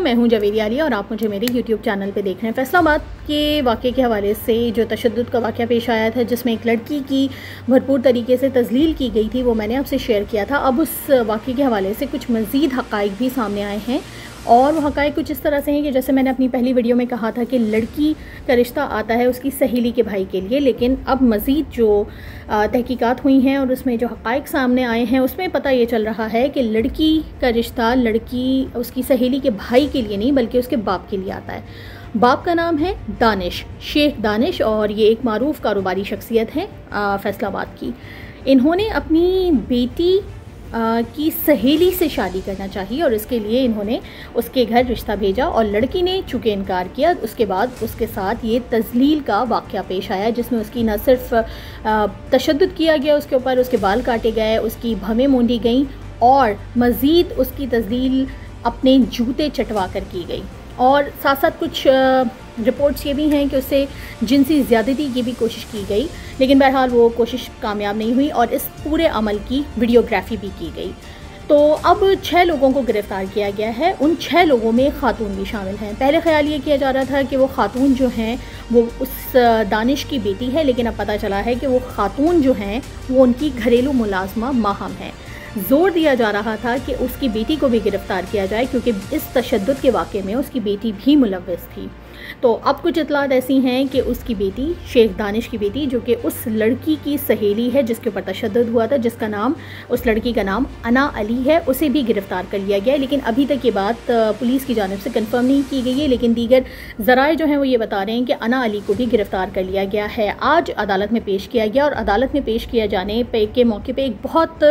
मैं हूं जवेरी आलिया और आप मुझे मेरे YouTube चैनल पे देख रहे हैं। फैसलाबाद के वाक़े के हवाले से जो तशद्दुद का वाक़या पेश आया था, जिसमें एक लड़की की भरपूर तरीके से तज़लील की गई थी, वो मैंने आपसे शेयर किया था। अब उस वाक़े के हवाले से कुछ मज़ीद हक़ाइक़ भी सामने आए हैं और वो हक़ाइक़ कुछ इस तरह से हैं कि जैसे मैंने अपनी पहली वीडियो में कहा था कि लड़की का रिश्ता आता है उसकी सहेली के भाई के लिए, लेकिन अब मज़ीद जो तहकीकात हुई हैं और उसमें जो हक़ाइक़ सामने आए हैं उसमें पता ये चल रहा है कि लड़की का रिश्ता लड़की उसकी सहेली के भाई के लिए नहीं बल्कि उसके बाप के लिए आता है। बाप का नाम है दानिश, शेख दानिश, और ये एक मारूफ़ कारोबारी शख्सियत है फैसलाबाद की। इन्होंने अपनी बेटी की सहेली से शादी करना चाहिए और इसके लिए इन्होंने उसके घर रिश्ता भेजा और लड़की ने चूँकि इनकार किया, उसके बाद उसके साथ ये तज़लील का वाक़या पेश आया, जिसमें उसकी न सिर्फ तशद्दुद किया गया उसके ऊपर, उसके बाल काटे गए, उसकी भवें मूंदी गईं और मज़ीद उसकी तज़लील अपने जूते चटवा कर की गई। और साथ साथ कुछ रिपोर्ट्स ये भी हैं कि उससे जिनसी ज़्यादती की भी कोशिश की गई, लेकिन बहरहाल वो कोशिश कामयाब नहीं हुई और इस पूरे अमल की वीडियोग्राफी भी की गई। तो अब 6 लोगों को गिरफ़्तार किया गया है। उन 6 लोगों में ख़ातून भी शामिल हैं। पहले ख़्याल ये किया जा रहा था कि वो ख़ातून जो हैं वो उस दानिश की बेटी है, लेकिन अब पता चला है कि वो ख़ातून जो हैं वो उनकी घरेलू मुलाज़मा माहम हैं। ज़ोर दिया जा रहा था कि उसकी बेटी को भी गिरफ़्तार किया जाए क्योंकि इस तशद्दुद के वाक़े में उसकी बेटी भी मुलव्वस थी। तो अब कुछ इत्तलात ऐसी हैं कि उसकी बेटी, शेख दानिश की बेटी, जो कि उस लड़की की सहेली है जिसके ऊपर तशद्दुद हुआ था, जिसका नाम, उस लड़की का नाम अना अली है, उसे भी गिरफ़्तार कर लिया गया है। लेकिन अभी तक ये बात पुलिस की जानिब से कंफर्म नहीं की गई है, लेकिन दीगर ज़राए जो हैं वो ये बता रहे हैं कि अना अली को भी गिरफ़्तार कर लिया गया है। आज अदालत में पेश किया गया और अदालत में पेश किया जाने के मौके पर एक बहुत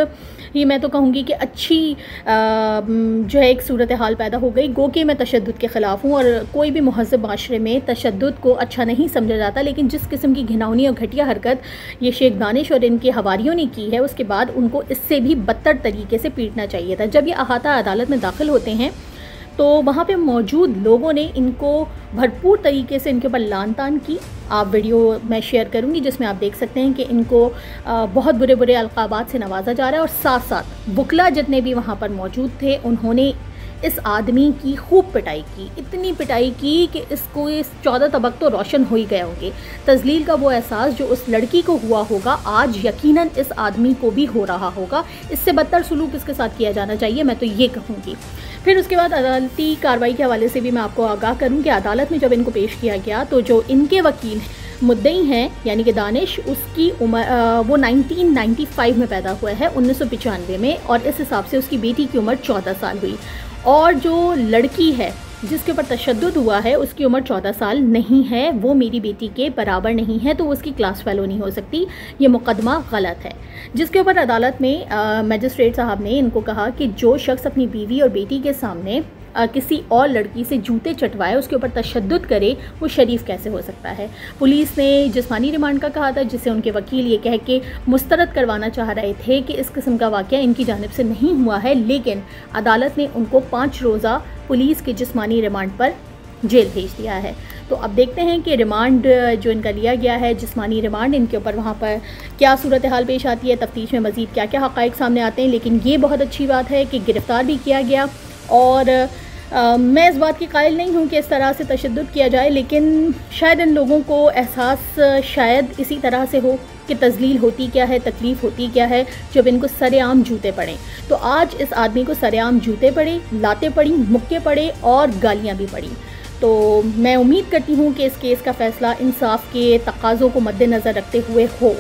ही, मैं तो कहूँगी कि अच्छी जो है एक सूरत हाल पैदा हो गई। गो कि मैं तशद्दुद के ख़िलाफ़ हूँ और कोई भी महज़्ज़ब माशरे में तशद्दुद को अच्छा नहीं समझा जाता, लेकिन जिस किस्म की घिनौनी और घटिया हरकत ये शेख दानिश और इनके हवारियों ने की है, उसके बाद उनको इससे भी बदतर तरीके से पीटना चाहिए था। जब ये अहाता अदालत में दाखिल होते हैं तो वहाँ पे मौजूद लोगों ने इनको भरपूर तरीके से इनके ऊपर लान तान की। आप वीडियो मैं शेयर करूँगी जिसमें आप देख सकते हैं कि इनको बहुत बुरे बुरे अलक़ाबात से नवाजा जा रहा है और साथ साथ वकला जितने भी वहाँ पर मौजूद थे उन्होंने इस आदमी की खूब पिटाई की, इतनी पिटाई की कि इसको इस 14 तबक तो रोशन हो ही गए होंगे। तज़लील का वो एहसास जो उस लड़की को हुआ होगा आज यकीनन इस आदमी को भी हो रहा होगा। इससे बदतर सलूक इसके साथ किया जाना चाहिए, मैं तो ये कहूँगी। फिर उसके बाद अदालती कार्रवाई के हवाले से भी मैं आपको आगाह करूँ कि अदालत में जब इनको पेश किया गया तो जो इनके वकील मुद्दई हैं यानी कि दानिश, उसकी उम्र वो 1995 में पैदा हुआ है, 1995 में, और इस हिसाब से उसकी बेटी की उम्र 14 साल हुई। और जो लड़की है जिसके ऊपर तशद्दुद हुआ है उसकी उम्र 14 साल नहीं है, वो मेरी बेटी के बराबर नहीं है, तो उसकी क्लास फेलो नहीं हो सकती। ये मुकदमा गलत है, जिसके ऊपर अदालत में मजिस्ट्रेट साहब ने इनको कहा कि जो शख्स अपनी बीवी और बेटी के सामने किसी और लड़की से जूते चटवाए, उसके ऊपर तशद्दुद करे, वो शरीफ कैसे हो सकता है। पुलिस ने जिस्मानी रिमांड का कहा था, जिसे उनके वकील ये कह के मुस्तरद करवाना चाह रहे थे कि इस किस्म का वाक़या इनकी जानिब से नहीं हुआ है, लेकिन अदालत ने उनको 5 रोज़ा पुलिस के जिस्मानी रिमांड पर जेल भेज दिया है। तो अब देखते हैं कि रिमांड जो इनका लिया गया है, जिस्मानी रिमांड, इनके ऊपर वहाँ पर क्या सूरत हाल पेश आती है, तफ्तीश में मज़ीद क्या क्या हक़ाइक़ सामने आते हैं। लेकिन ये बहुत अच्छी बात है कि गिरफ़्तार भी किया गया और मैं इस बात की कायल नहीं हूँ कि इस तरह से तशद्दुद किया जाए, लेकिन शायद इन लोगों को एहसास शायद इसी तरह से हो कि तज़लील होती क्या है, तकलीफ़ होती क्या है, जब इनको सरेआम जूते पड़ें। तो आज इस आदमी को सरेआम जूते पड़े, लाते पड़ी, मुक्के पड़े और गालियाँ भी पड़ी। तो मैं उम्मीद करती हूँ कि इस केस का फ़ैसला इंसाफ के तकाज़ों को मद्देनज़र रखते हुए हो।